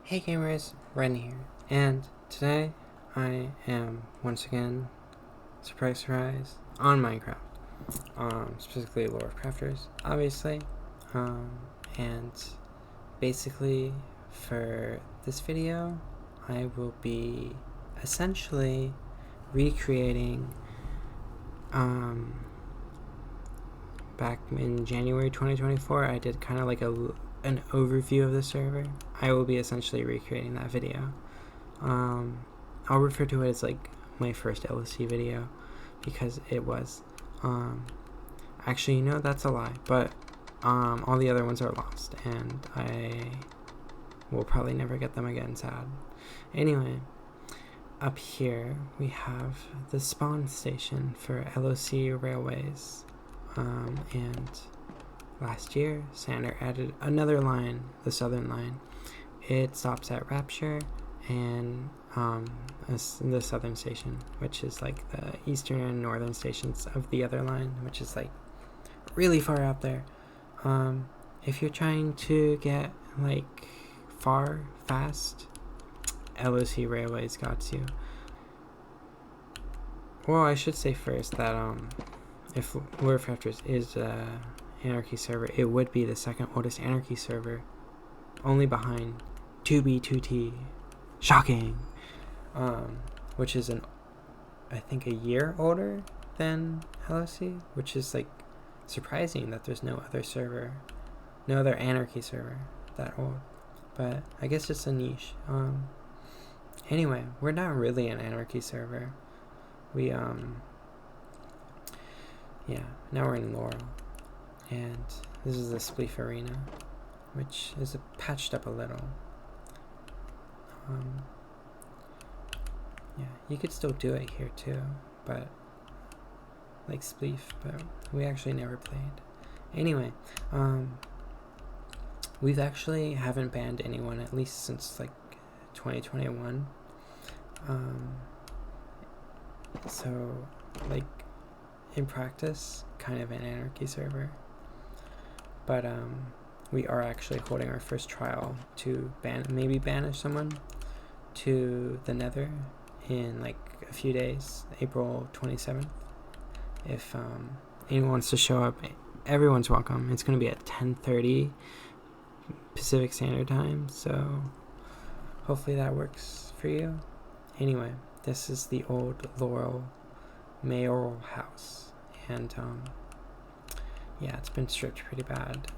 Hey gamers, Ren here, and today I am once again, surprise, on Minecraft, specifically Lore of Crafters, obviously, and basically for this video, I will be essentially recreating, back in January 2024, I did kind of like an overview of the server. I will be essentially recreating that video. I'll refer to it as like my first LSC video because it was. Actually, no, that's a lie, but all the other ones are lost and I will probably never get them again, sad. Anyway, up here we have the spawn station for LOC railways, and last year Sander added another line, the southern line. It stops at Rapture and the southern station, which is like the eastern and northern stations of the other line, which is like really far out there. If you're trying to get like far fast, LOC Railways got you. Well, I should say first that if Lore of Crafters is Anarchy server, it would be the second oldest Anarchy server, only behind 2B2T. Shocking! Which is I think a year older than LSC, which is like surprising that there's no other Anarchy server that old. But I guess it's a niche. Anyway, we're not really an Anarchy server. We yeah, now we're in Laurel. And this is the Spleef Arena, which is patched up a little. Yeah, you could still do it here too, but like Spleef, but we actually never played. Anyway, we've actually haven't banned anyone, at least since like 2021. So like in practice, kind of an Anarchy server. But we are actually holding our first trial to maybe banish someone to the Nether in like a few days, April 27th. If anyone wants to show up, everyone's welcome. It's going to be at 10:30 Pacific Standard Time, so hopefully that works for you. Anyway, this is the old Laurel mayoral house, and yeah, it's been stripped pretty bad.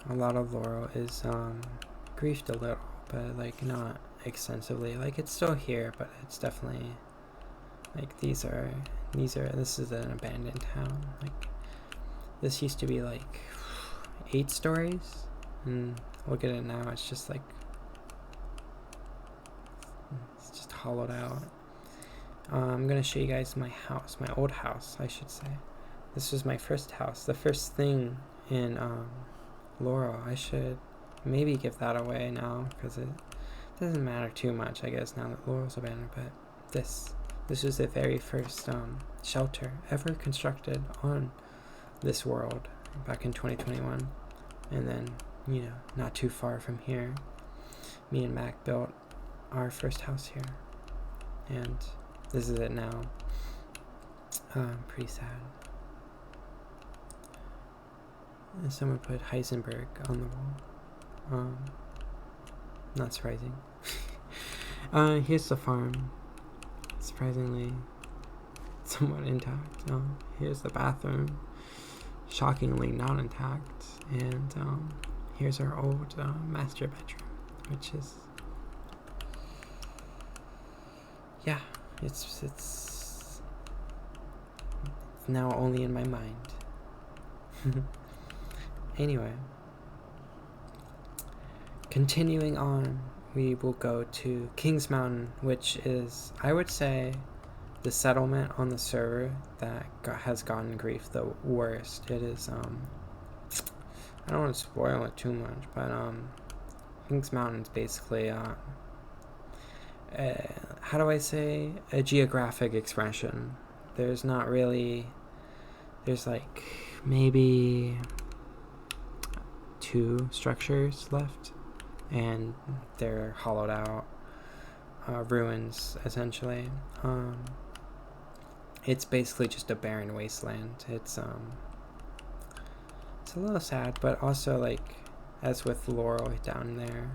A lot of Laurel is griefed a little, but like not extensively. Like it's still here, but it's definitely like this is an abandoned town. Like this used to be like 8 stories, and look at it now. It's just like hollowed out. I'm gonna show you guys my house, my old house, I should say. This was my first house, the first thing in Laurel. I should maybe give that away now because it doesn't matter too much, I guess, now that Laurel's abandoned. But this was the very first shelter ever constructed on this world back in 2021. And then, you know, not too far from here, me and Mac built our first house here. And this is it now. Pretty sad. And someone put Heisenberg on the wall. Not surprising. Here's the farm. Surprisingly, somewhat intact. Here's the bathroom. Shockingly not intact. And here's our old master bedroom, which is, yeah, it's now only in my mind. Anyway, continuing on, we will go to Kings Mountain, which is, I would say, the settlement on the server that has gotten grief the worst. It is, I don't want to spoil it too much, but Kings Mountain is basically, how do I say, a geographic expression. There's there's like maybe 2 structures left, and they're hollowed out ruins essentially. It's basically just a barren wasteland. It's a little sad, but also, like, as with Laurel down there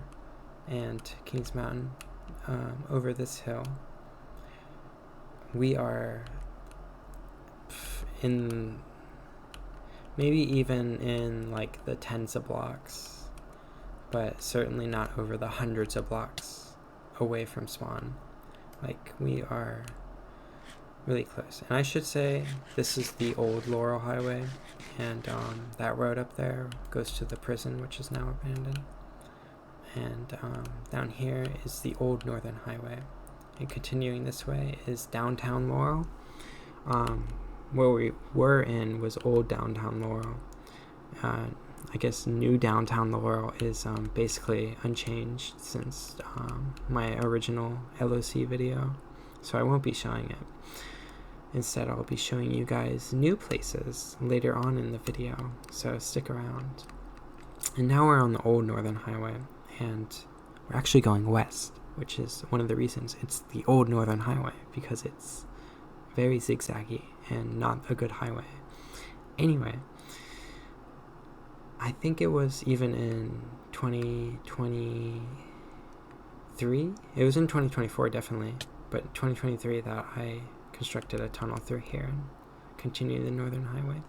and Kings Mountain over this hill, we are in maybe even in like the tens of blocks, but certainly not over the hundreds of blocks away from spawn. Like, we are really close. And I should say this is the old Laurel Highway, and that road up there goes to the prison, which is now abandoned. And down here is the old Northern Highway, and continuing this way is downtown Laurel. Where we were in was Old Downtown Laurel. I guess new downtown Laurel is basically unchanged since my original LOC video, so I won't be showing it. Instead, I'll be showing you guys new places later on in the video, so stick around. And now we're on the old Northern Highway, and we're actually going west, which is one of the reasons it's the old Northern Highway, because it's very zigzaggy and not a good highway. Anyway, I think it was even in 2023. It was in 2024 definitely, but 2023 that I constructed a tunnel through here and continued the Northern Highway.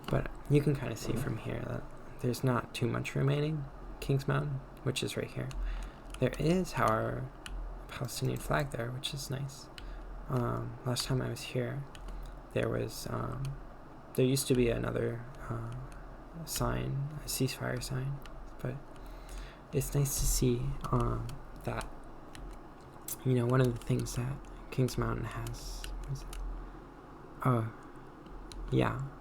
But you can kind of see from here that there's not too much remaining. Kings Mountain, which is right here. There is, however, a Palestinian flag there, which is nice. Last time I was here, there used to be another sign, a ceasefire sign, but it's nice to see that, you know, one of the things that Kings Mountain has is,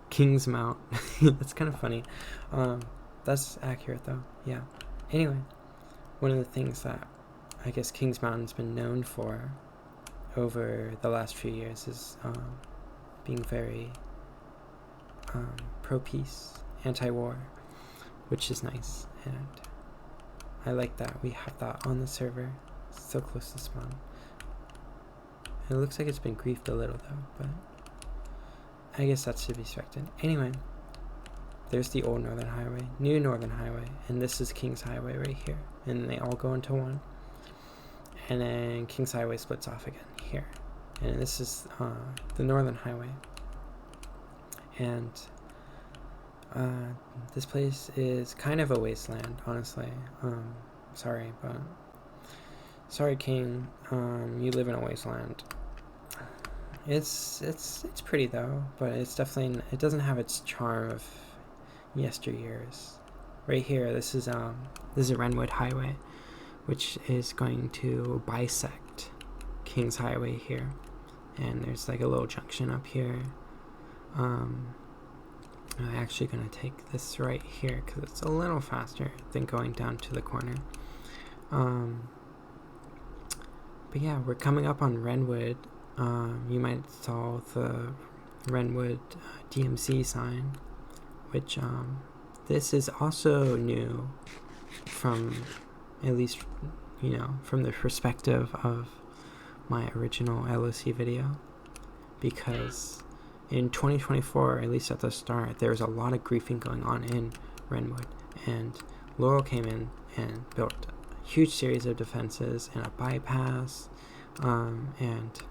Kings Mount. That's kind of funny. That's accurate though. Yeah. Anyway, one of the things that I guess Kings Mountain's been known for over the last few years is being very pro-peace, anti-war, which is nice, and I like that we have that on the server so close to spawn. It looks like it's been griefed a little though, but I guess that's to be expected. Anyway, there's the old Northern Highway, new Northern Highway, and this is Kings Highway right here, and they all go into one. And then Kings Highway splits off again here, and this is the Northern Highway. And this place is kind of a wasteland, honestly. Sorry King, you live in a wasteland. It's pretty though, but it's definitely, it doesn't have its charm of yesteryears. Right here, this is Wrenwood Highway, which is going to bisect Kings Highway here, and there's like a little junction up here. I'm actually going to take this right here because it's a little faster than going down to the corner. But yeah, we're coming up on Wrenwood. You might saw the Wrenwood DMC sign, which this is also new from, at least, you know, from the perspective of my original LOC video, because in 2024, at least at the start, there was a lot of griefing going on in Wrenwood, and Laurel came in and built a huge series of defenses and a bypass, and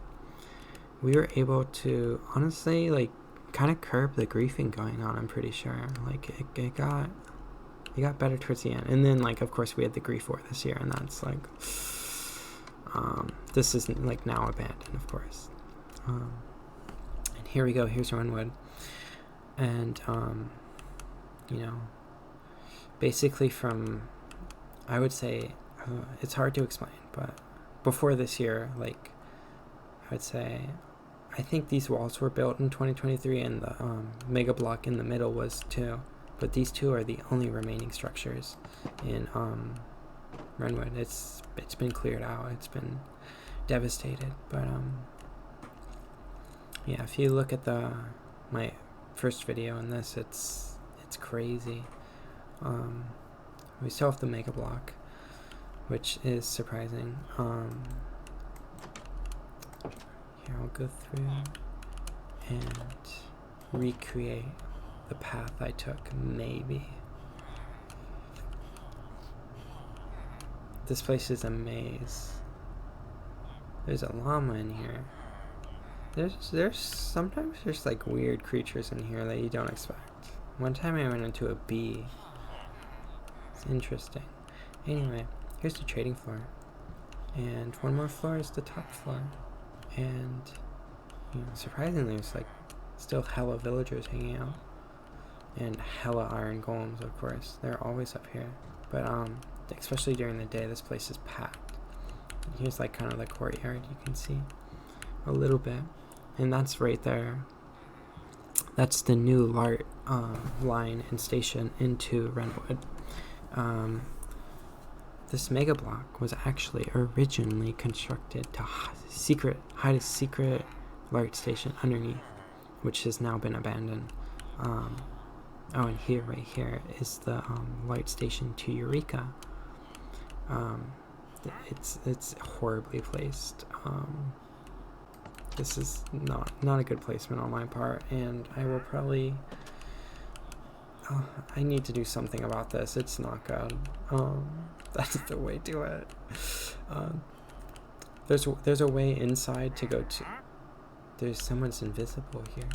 we were able to honestly, like, kind of curb the griefing going on. I'm pretty sure, like, it got better towards the end, and then, like, of course we had the grief war this year, and that's like, this is like now abandoned, of course. And here we go, here's Wrenwood, and you know, basically from, I would say, it's hard to explain, but before this year, like, I would say, I think these walls were built in 2023, and the mega block in the middle was too, but these two are the only remaining structures in Wrenwood. It's been cleared out, it's been devastated, but yeah, if you look at my first video in this. It's crazy. We still have the mega block, which is surprising. Here, I'll go through and recreate the path I took, maybe. This place is a maze. There's a llama in here. There's sometimes there's like weird creatures in here that you don't expect. One time I went into a bee. It's interesting. Anyway, here's the trading floor. And one more floor is the top floor. And, you know, surprisingly, there's like still hella villagers hanging out. And hella iron golems, of course. They're always up here. But, especially during the day, this place is packed. And here's like kind of the courtyard, you can see a little bit. And that's right there. That's the new LART line and station into Wrenwood. This mega block was actually originally constructed to hide a secret LART station underneath, which has now been abandoned. Oh, and here, right here, is the LART station to Eureka. It's horribly placed. This is not a good placement on my part, and I will probably. I need to do something about this. It's not good. That's the way to it. There's a way inside to go to. There's someone's invisible here.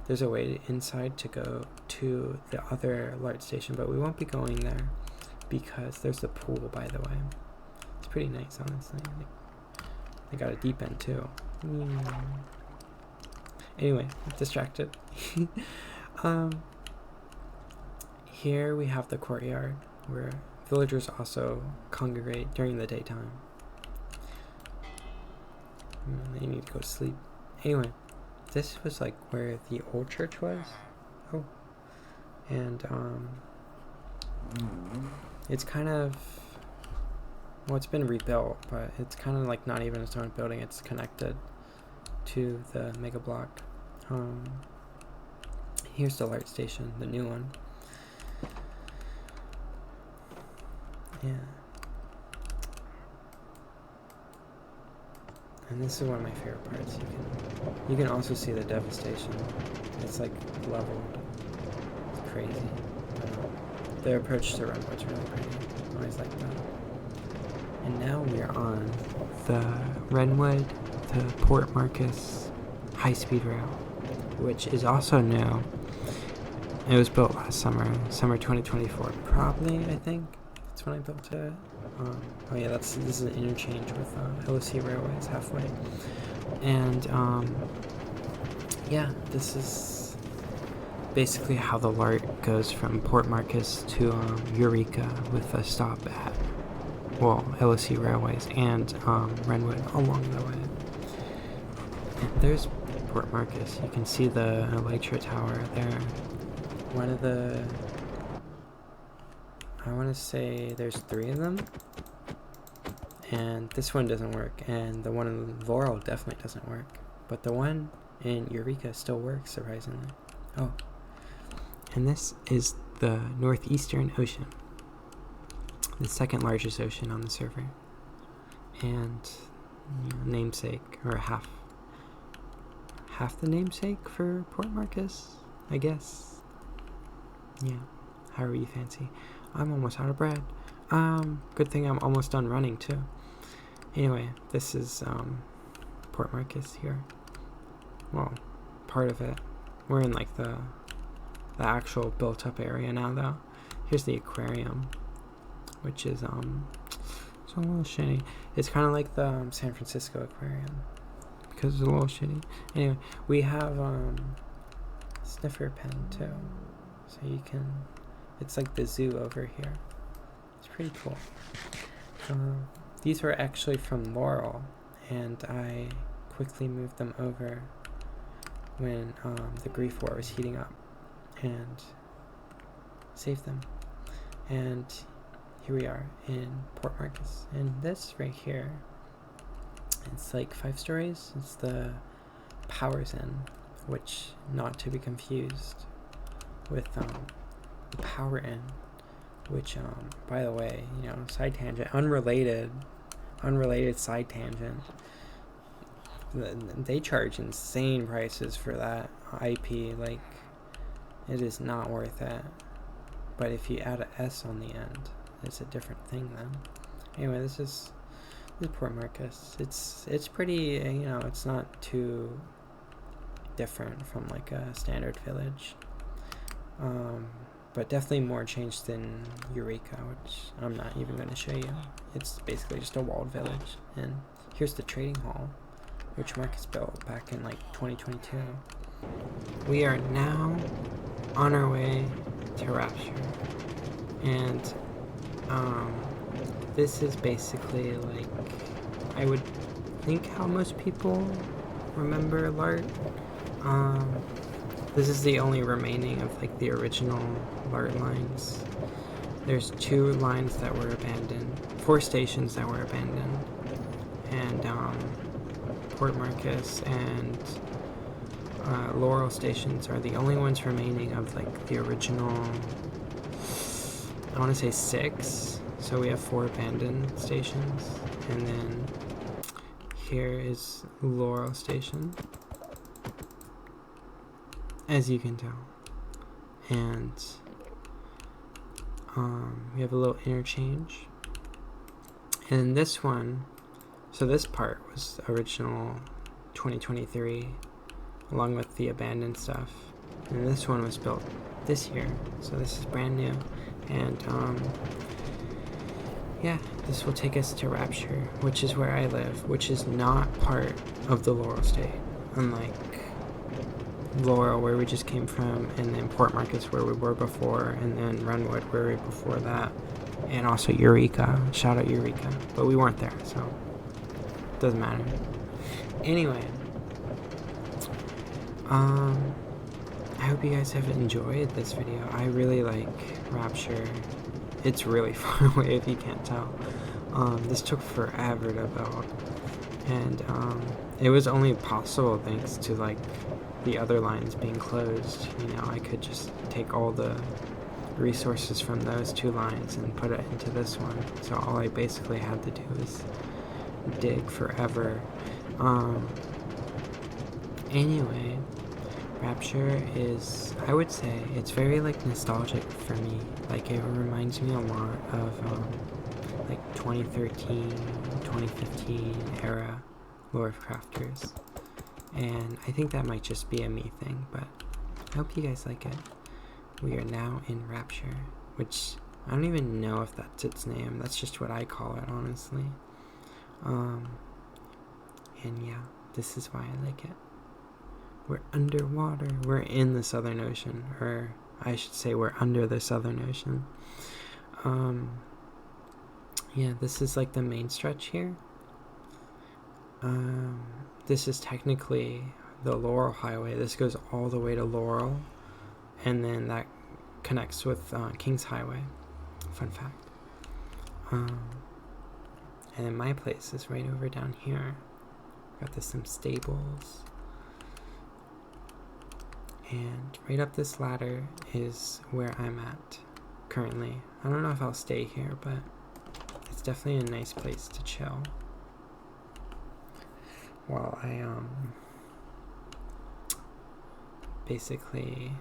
There's a way inside to go to the other LART station, but we won't be going there because there's the pool, by the way. It's pretty nice, honestly. They got a deep end too. Anyway, distracted. Here we have the courtyard where villagers also congregate during the daytime. They need to go to sleep. Anyway, this was like where the old church was. Oh. And it's kind of, well, it's been rebuilt, but it's kind of like not even its own building. It's connected to the mega block. Here's the LART station, the new one. Yeah. And this is one of my favorite parts. You can also see the devastation. It's like leveled. It's crazy. The approach to Wrenwood's really pretty. I always like that. And now we are on the Wrenwood to Port Markus high-speed rail, which is also new. It was built last summer 2024, probably, I think. That's when I built it. Oh yeah, this is an interchange with LAC Railways halfway. And yeah, this is basically how the LART goes from Port Markus to Eureka with a stop at, well, LAC Railways and Wrenwood along the way. And there's Port Markus. You can see the Elytra Tower there. One of the, I want to say there's 3 of them, and this one doesn't work, and the one in Laurel definitely doesn't work, but the one in Eureka still works, surprisingly. Oh, and this is the Northeastern Ocean, the second largest ocean on the server, and namesake, or half the namesake for Port Markus, I guess. Yeah, however you fancy. I'm almost out of bread. Good thing I'm almost done running too. Anyway, this is Port Markus here. Well, part of it. We're in like the actual built up area now though. Here's the aquarium, which is it's a little shitty. It's kind of like the San Francisco aquarium because it's a little shitty. Anyway, we have sniffer pen too, so you can. It's like the zoo over here. It's pretty cool. These were actually from Laurel, and I quickly moved them over when the Grief War was heating up, and saved them. And here we are in Port Markus. And this right here, it's like 5 stories. It's the Powers Inn, which, not to be confused with the power in, which by the way, you know, side tangent, unrelated side tangent. They charge insane prices for that IP. Like, it is not worth it. But if you add an S on the end, it's a different thing then. Anyway, this is Port Markus. It's pretty, you know, it's not too different from like a standard village. But definitely more changed than Eureka, which I'm not even going to show you. It's basically just a walled village. And here's the trading hall, which Marcus built back in like 2022. We are now on our way to Rapture. And this is basically like, I would think how most people remember LART. This is the only remaining of like the original LART lines. There's 2 lines that were abandoned, 4 stations that were abandoned, and Port Markus and Laurel stations are the only ones remaining of like the original, I want to say 6. So we have 4 abandoned stations, and then here is Laurel station, as you can tell. And we have a little interchange. And this one, so this part was original 2023, along with the abandoned stuff. And this one was built this year, so this is brand new. And yeah, this will take us to Rapture, which is where I live, which is not part of the Laurel state, unlike Laurel, where we just came from, and then Port Markus, where we were before, and then Wrenwood, where we were before that, and also Eureka. Shout out Eureka, but we weren't there, so it doesn't matter. Anyway, I hope you guys have enjoyed this video. I really like Rapture. It's really far away if you can't tell. This took forever to build, and it was only possible thanks to like the other lines being closed. You know, I could just take all the resources from those 2 lines and put it into this one. So all I basically had to do is dig forever. Anyway, Rapture is, I would say, it's very like nostalgic for me. Like, it reminds me a lot of like 2013, 2015 era lore crafters. And I think that might just be a me thing, but I hope you guys like it. We are now in Rapture, which I don't even know if that's its name. That's just what I call it, honestly. And yeah, this is why I like it. We're underwater. We're in the Southern Ocean, or I should say we're under the Southern Ocean. Yeah, this is like the main stretch here. This is technically the Laurel Highway. This goes all the way to Laurel, and then that connects with Kings Highway. Fun fact. And then my place is right over down here. Got some stables. And right up this ladder is where I'm at currently. I don't know if I'll stay here, but it's definitely a nice place to chill while I basically,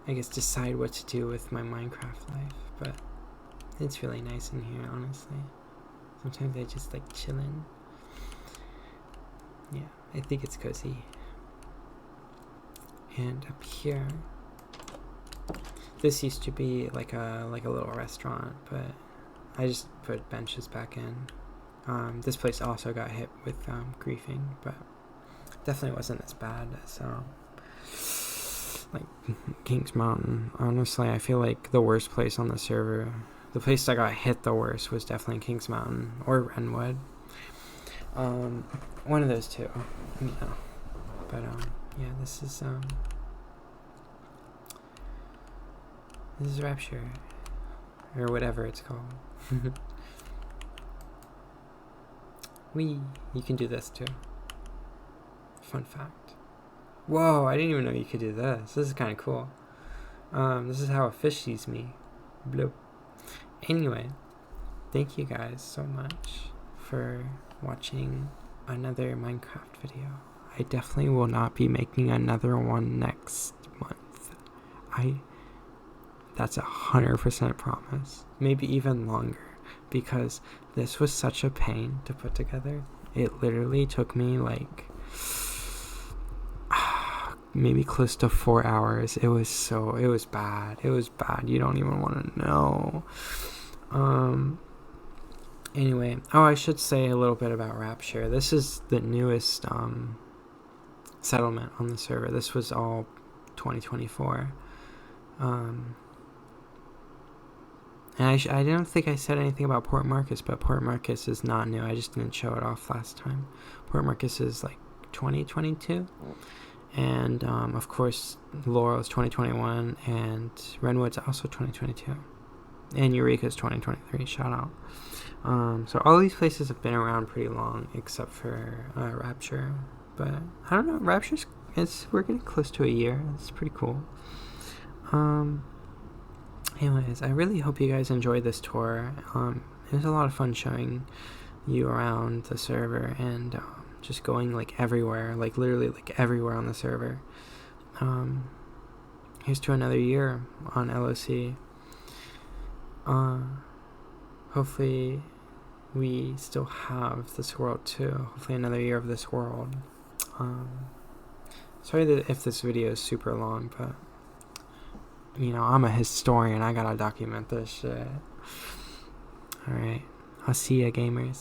I guess, decide what to do with my Minecraft life. But it's really nice in here, honestly. Sometimes I just like chilling. Yeah, I think it's cozy. And up here, this used to be like a little restaurant, but I just put benches back in. This place also got hit with griefing, but definitely wasn't as bad as like Kings Mountain. Honestly, I feel like the worst place on the server, the place that got hit the worst, was definitely Kings Mountain or Wrenwood. One of those two, you know. But yeah, this is Rapture, or whatever it's called. You can do this too. Fun fact. Whoa, I didn't even know you could do this. This is kind of cool. This is how a fish sees me. Bloop. Anyway, thank you guys so much for watching another Minecraft video. I definitely will not be making another one next month. That's 100% promise. Maybe even longer, because this was such a pain to put together. It literally took me like maybe close to 4 hours. It was bad. It was bad. You don't even want to know. Anyway, I should say a little bit about Rapture. This is the newest settlement on the server. This was all 2024. And I don't think I said anything about Port Markus, but Port Markus is not new. I just didn't show it off last time. Port Markus is like 2022. And, of course, Laurel is 2021, and Wrenwood's also 2022. And Eureka is 2023, shout out. So all these places have been around pretty long, except for Rapture. But, I don't know, we're getting close to a year. It's pretty cool. Anyways, I really hope you guys enjoyed this tour. It was a lot of fun showing you around the server, and just going like everywhere, like literally like everywhere on the server. Here's to another year on LOC. Hopefully we still have this world too. Hopefully another year of this world. Sorry if this video is super long, but you know, I'm a historian. I gotta document this shit. Alright, I'll see ya, gamers.